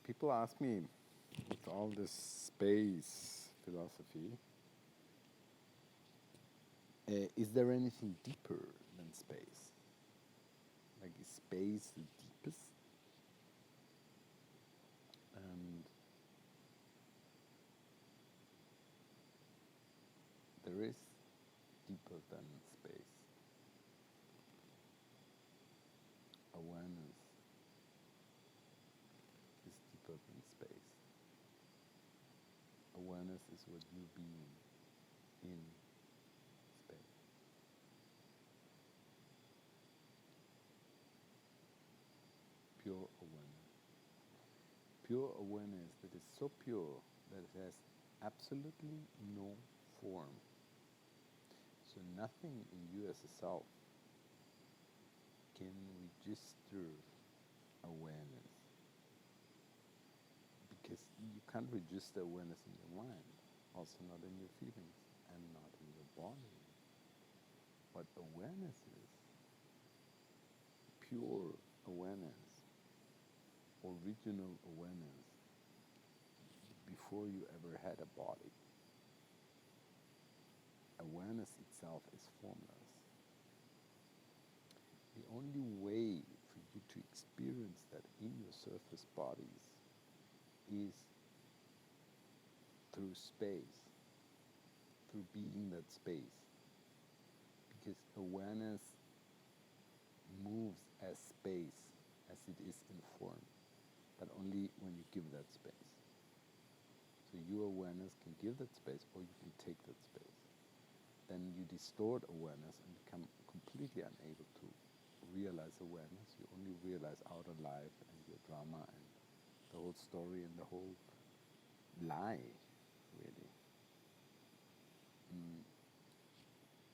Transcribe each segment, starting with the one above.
People ask me, with all this space philosophy, is there anything deeper than space? Like, is space the deepest? And there is deeper than space. Awareness is deeper than space. Awareness is what you being in space. Pure awareness. Pure awareness that is so pure that it has absolutely no form. So nothing in you as a self can register awareness, because you can't register awareness in your mind, also not in your feelings and not in your body. What awareness is, pure awareness, original awareness, before you ever had a body. Awareness itself is formless. The only way for you to experience that in your surface bodies is through space, through being that space. Because awareness moves as space, as it is in form, but only when you give that space. So your awareness can give that space, or you can take that space. Then you distort awareness and become completely unable to realize awareness. You only realize outer life and your drama and the whole story and the whole lie, really.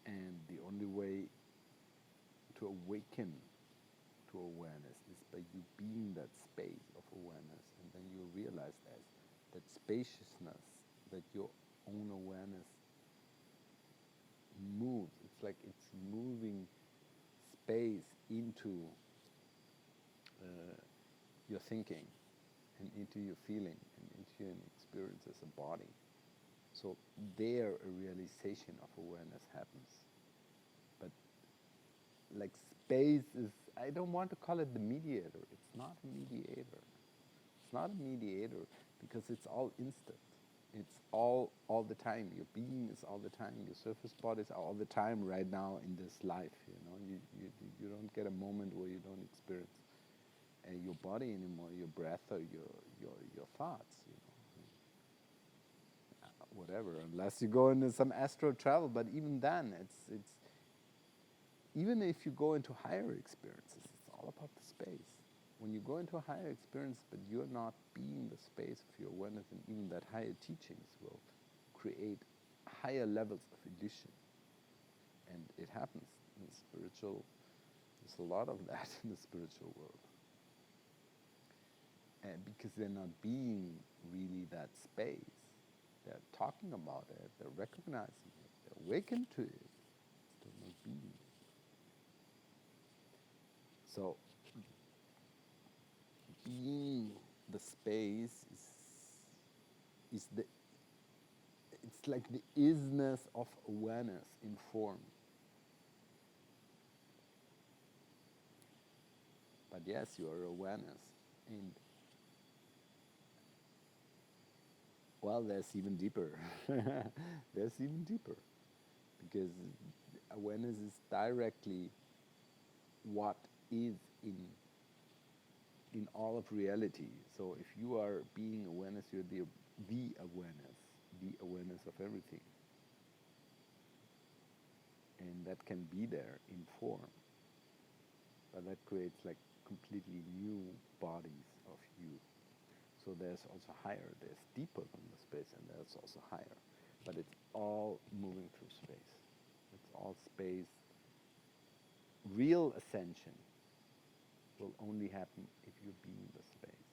And the only way to awaken to awareness is by you being that space of awareness, and then you realize that spaciousness, that your own awareness moves. It's like it's moving space into your thinking and into your feeling and into your experience as a body. So there a realization of awareness happens. But like space is, I don't want to call it the mediator. It's not a mediator. It's not a mediator because it's all instant. It's all the time. Your being is all the time. Your surface bodies are all the time right now in this life. You don't get a moment where you don't experience your body anymore, your breath or your thoughts. Whatever, unless you go into some astral travel. But even then, it's even if you go into higher experiences, it's all about the space. When you go into a higher experience, but you're not being the space of your awareness, and even that higher teachings will create higher levels of illusion. And it happens in the spiritual, there's a lot of that in the spiritual world. And because they're not being really that space. They're talking about it, they're recognizing it, they're awakened to it, still not being it. So being the space is it's like the isness of awareness in form. But yes, you are awareness. And well, there's even deeper. There's even deeper. Because awareness is directly what is in all of reality. So if you are being awareness, you're the awareness of everything. And that can be there in form. But that creates like completely new bodies of you. So there's also higher, there's deeper than the space, and there's also higher. But it's all moving through space. It's all space. Real ascension will only happen if you be in the space.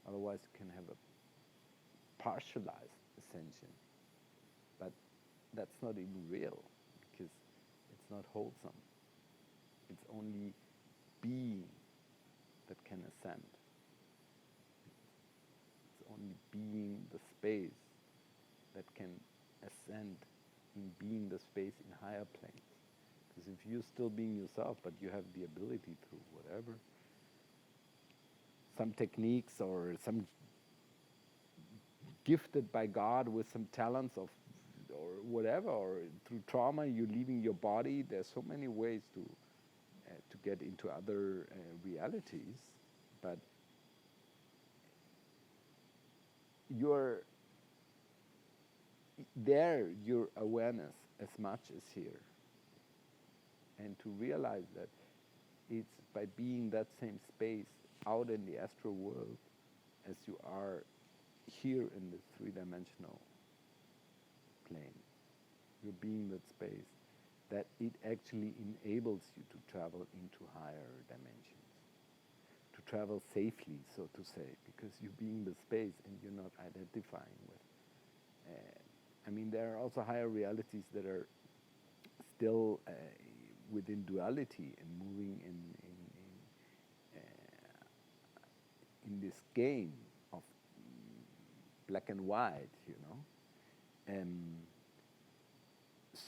Otherwise you can have a partialized ascension. But that's not even real, because it's not wholesome. It's only being that can ascend. being the space that can ascend in being the space in higher planes. Because if you're still being yourself, but you have the ability through whatever, some techniques or some gifted by God with some talents of or whatever, or through trauma you're leaving your body. There's so many ways to get into other realities, but you're there, your awareness as much as here, and to realize that it's by being that same space out in the astral world as you are here in the three-dimensional plane. You're being that space, that it actually enables you to travel into higher dimensions, to travel safely, so to say, because you're being the space and you're not identifying with. I mean, there are also higher realities that are still within duality and moving in this game of black and white, you know.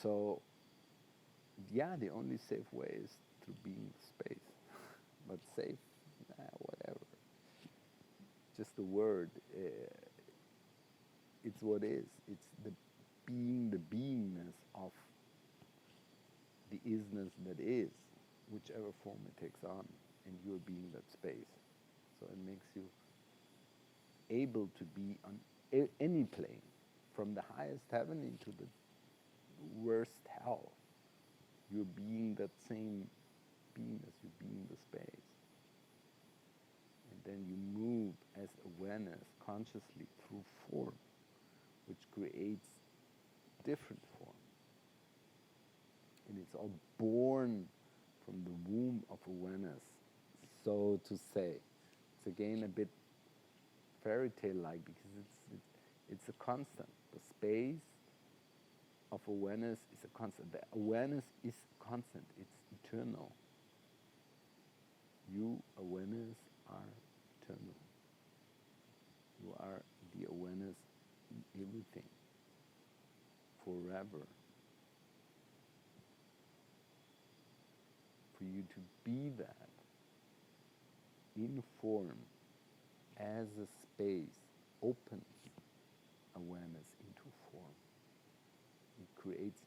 So, yeah, the only safe way is through being space. But safe, whatever. Just the word. It's what is. It's the beingness of the isness that is, whichever form it takes on, and you're being that space. So it makes you able to be on any plane, from the highest heaven into the worst hell. You're being that same being as you're being the space. And then you move as awareness consciously through form, which creates different form. And it's all born from the womb of awareness, so to say. It's again a bit fairy tale-like because it's a constant. The space of awareness is a constant. The awareness is constant. It's eternal. You, awareness, are eternal. You are the awareness in everything, forever. For you to be that in form as a space opens awareness into form. It creates